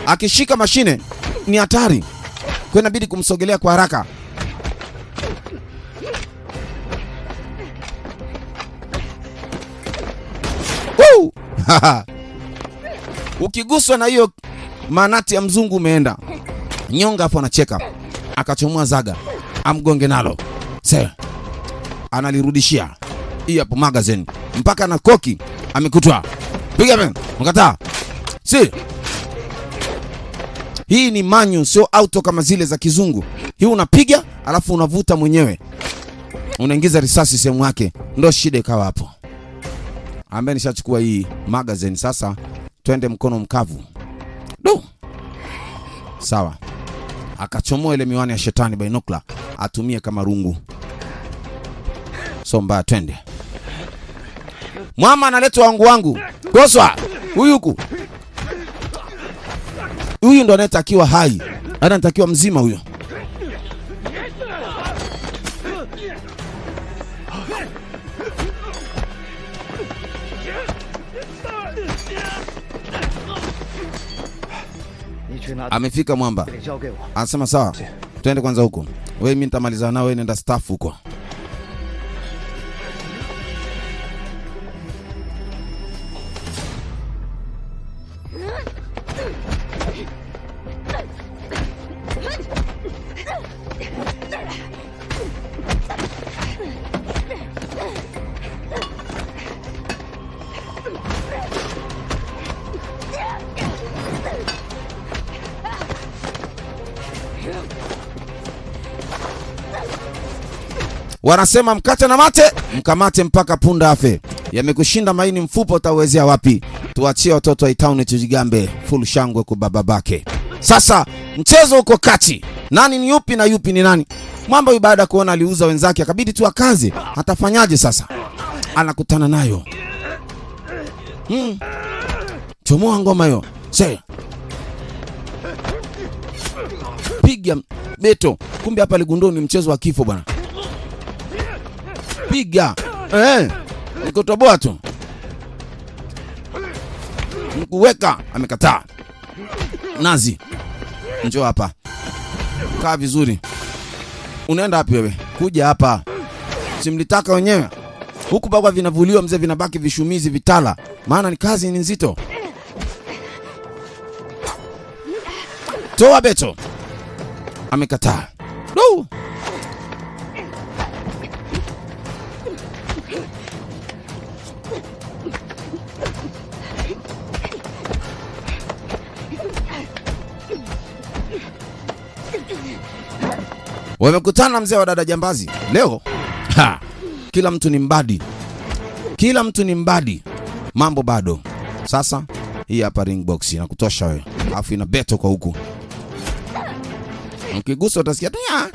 Akishika mashine ni hatari. Kwa inabidi kumsogelea kwa haraka. Ukiguswa na hiyo manati ya mzungu umeenda. Nyonga hapo anacheka. Akachomoa zaga. Amgonge nalo. Sasa analirudishia. Hii hapo magazine. Mpaka na koki amekutwa. Piga bang. Mkataa. Si. Hii ni manyu, sio auto kama zile za kizungu. Hii unapiga alafu unavuta mwenyewe. Unaingiza risasi sehemu yake. Ndio shida ikawa hapo. Ambaye nishachukua hii magazine sasa. Twende mkono mkavu. Do. Sawa. Akachomoa ile miwani ya shetani binocular atumie kama rungu. Somba twende. Mama analetwa wangu. Goswa. Huyu ndo anatakiwa hai. Anatakiwa mzima huyo. Amefika mwamba. Anasema sawa. Twende kwanza huko. Wewe mimi nitamaliza nao, wewe nenda staff huko. Wanasema mkate na mate, mkamate mpaka punda afe. Yamekushinda maini mfupa utawezea wapi? Tuachie watoto wa town tujigambe full shangwe kwa babake. Sasa mchezo uko kati. Nani ni yupi na yupi ni nani? Mwamba baada kuona aliuza wenzake akabidi tu akaze. Atafanyaje sasa? Anakutana nayo. Chomoa ngoma hiyo. Sasa. Piga beto. Kumbe hapa Ligundoni mchezo wa kifo bwana. Piga. Nikotoboa tu. Nikuweka. Amekataa. Nazi. Njoo hapa. Kaa vizuri. Unaenda wapi wewe? Kuja hapa. Simlitaka wenyewe. Huku baba vinavuliwa mzee, vinabaki vishumizi vitala. Maana ni kazi ni nzito. Toa beto. Amekataa. No. Wamekutana mzee wa dada jambazi. Leo kila mtu ni mbadi. Kila mtu ni mbadi. Mambo bado. Sasa hii hapa ring box inakutosha wewe. Alafu ina beto kwa huku. Ukigusa utasikia tu ya.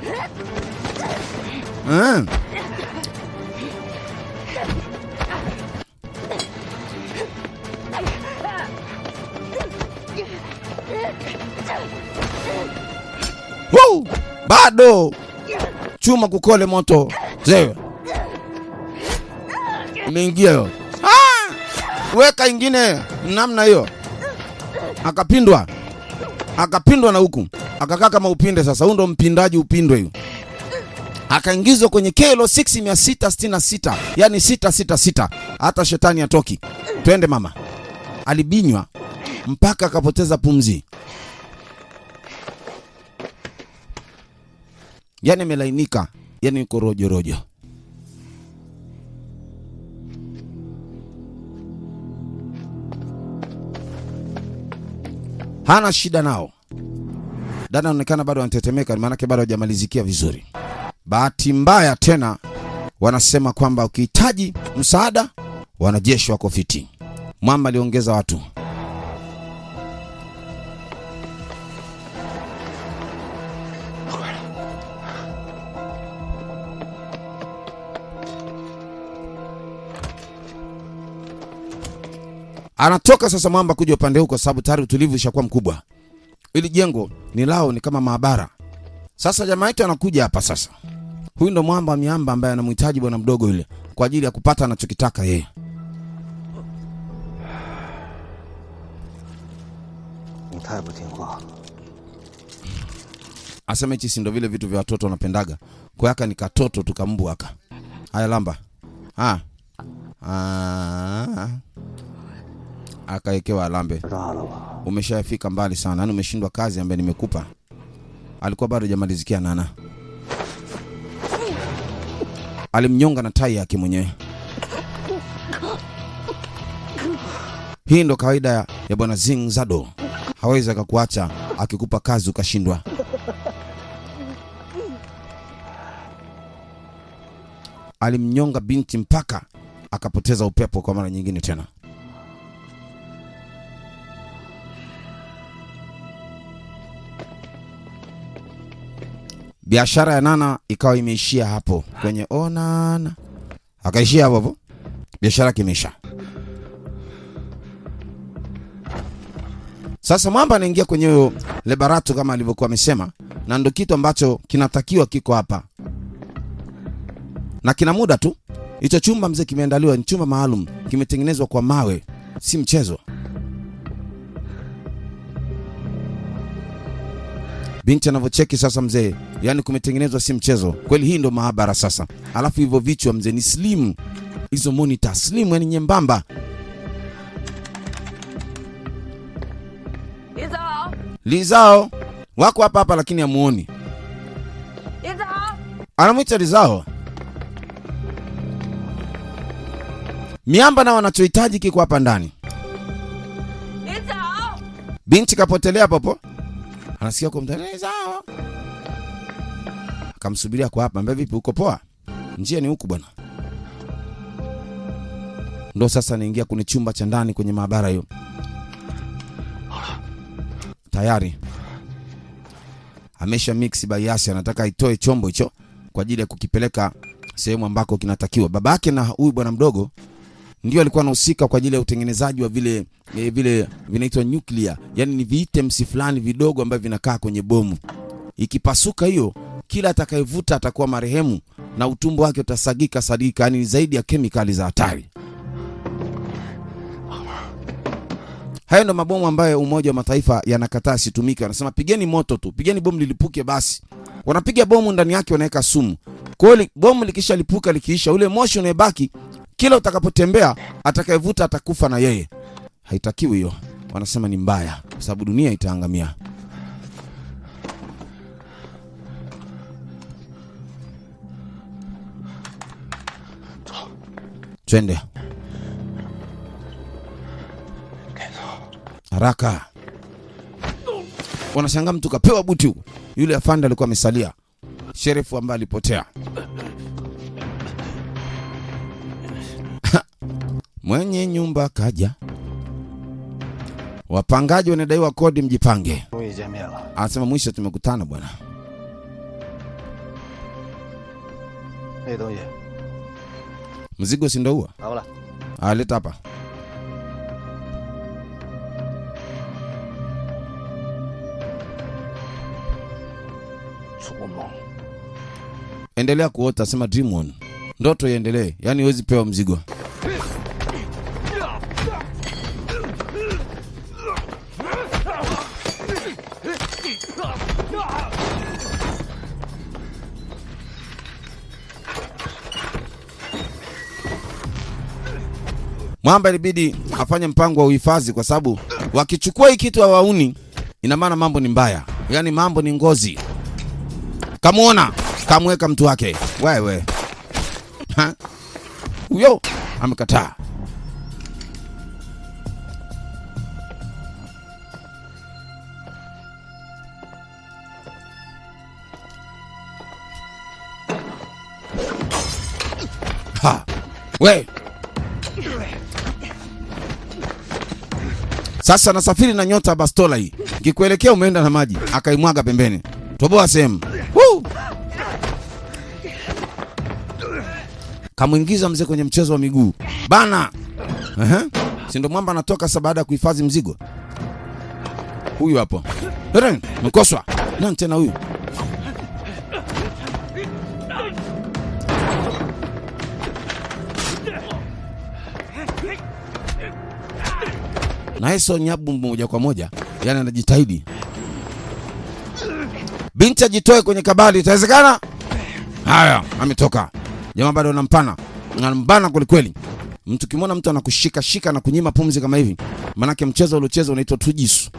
Woo! Bado chuma kukole moto. Zewe. Imeingia hiyo. Weka ingine namna hiyo. Akapindwa. Akapindwa na huku. Akakaa kama upinde sasa. Huyo ndo mpindaji upindwe hiyo. Akaingizwa kwenye kilo 6666. Yaani 666. Hata shetani atoki. Twende mama. Alibinywa mpaka akapoteza pumzi. Yaani melainika. Yaani yuko rojo rojo. Hana shida nao. Dada anaonekana bado anatetemeka, maana yake bado hajamalizikia vizuri. Bahati mbaya tena wanasema kwamba ukihitaji msaada wanajeshi wako fiti. Mwamba aliongeza watu. Anatoka sasa Mwamba kuja upande huko sababu tayari utulivu ushakuwa mkubwa. Ili jengo ni lao, ni kama maabara. Sasa jamaa yetu anakuja hapa sasa. Huyu ndo Mwamba miamba ambaye anamhitaji bwana mdogo yule kwa ajili ya kupata anachokitaka yeye. Asema hichi si ndo vile vitu vya watoto wanapendaga. Kwa yaka ni katoto tukambu aka. Haya lamba. Akaekewa alambe. Umeshafika mbali sana. Yaani umeshindwa kazi ambayo nimekupa. Alikuwa bado hajamalizikia Nana. Alimnyonga na tai yake mwenyewe. Hii ndo kawaida ya bwana Zing Zado. Hawezi akakuacha akikupa kazi ukashindwa. Alimnyonga binti mpaka akapoteza upepo kwa mara nyingine tena. Biashara ya Nana ikawa imeishia hapo kwenye Nana. Akaishia hapo. Biashara kimeisha. Sasa mwamba anaingia kwenye Lebarato kama alivyokuwa amesema, na ndio kitu ambacho kinatakiwa kiko hapa. Na kina muda tu. Hicho chumba mzee kimeandaliwa, ni chumba maalum, kimetengenezwa kwa mawe, si mchezo. Binti anavyocheki sasa mzee, yani kumetengenezwa si mchezo. Kweli hii ndo maabara sasa. Alafu hivyo vichwa mzee ni slim. Hizo monitor slim, yani nyembamba. Lizao wako hapa lakini hamuoni. Anamuita Lizao. Miamba na wanachohitaji kiko hapa ndani. Binti kapotelea popo. Anasikia kwa mtani Lizao. Akamsubiria kwa hapa. Mbona vipi, uko poa? Njia ni huku bwana. Ndo sasa naingia kwenye chumba cha ndani kwenye maabara hiyo. Tayari amesha mix bayasi, anataka itoe chombo hicho kwa ajili ya kukipeleka sehemu ambako kinatakiwa. Babake na huyu bwana mdogo ndio alikuwa anahusika kwa ajili ya utengenezaji wa vile vinaitwa nuclear, yani ni vitems fulani vidogo ambavyo vinakaa kwenye bomu. Ikipasuka hiyo, kila atakayevuta atakuwa marehemu na utumbo wake utasagika sadika, yani zaidi ya kemikali za hatari. Hayo ndo mabomu ambayo Umoja wa Mataifa yanakataa situmike. Wanasema pigeni moto tu, pigeni bomu lilipuke basi. Wanapiga bomu ndani yake wanaweka sumu. Kwa hiyo bomu likisha lipuka likiisha, ule moshi unabaki, kila utakapotembea atakayevuta atakufa na yeye. Haitakiwi hiyo. Wanasema ni mbaya kwa sababu dunia itaangamia. Twende. Haraka. Wanashangaa mtu kapewa buti huko. Yule afande alikuwa amesalia. Sherifu ambaye alipotea. Mwenye nyumba kaja. Wapangaji wanadaiwa kodi, mjipange. Anasema mwisho tumekutana bwana. Mzigo si ndio huo? Leta hapa. Endelea kuota, sema dream on. Ndoto iendelee, yani huwezi pewa mzigo. Mwamba ilibidi afanye mpango wa uhifadhi kwa sababu wakichukua hii kitu hawauni, ina maana mambo ni mbaya. Yani mambo ni ngozi. Kamuona, kamweka mtu wake. Wewe. Huyo amekataa. We. Sasa nasafiri na nyota bastola hii. Kikuelekea umeenda na maji, akaimwaga pembeni. Toboa sehemu. Kamuingiza mzee kwenye mchezo wa miguu. Bana. Si ndo mwamba anatoka sasa baada ya kuhifadhi mzigo. Huyu hapo. Mkoswa. Nani tena huyu? Na hizo nyabu moja kwa moja Yani anajitahidi. Binti ajitoe kwenye kabali, itawezekana? Haya, ametoka. Jamaa bado anampana. Anambana kweli kweli. Mtu kimwona mtu anakushika shika na kunyima pumzi kama hivi, manake mchezo uliocheza unaitwa tujisu.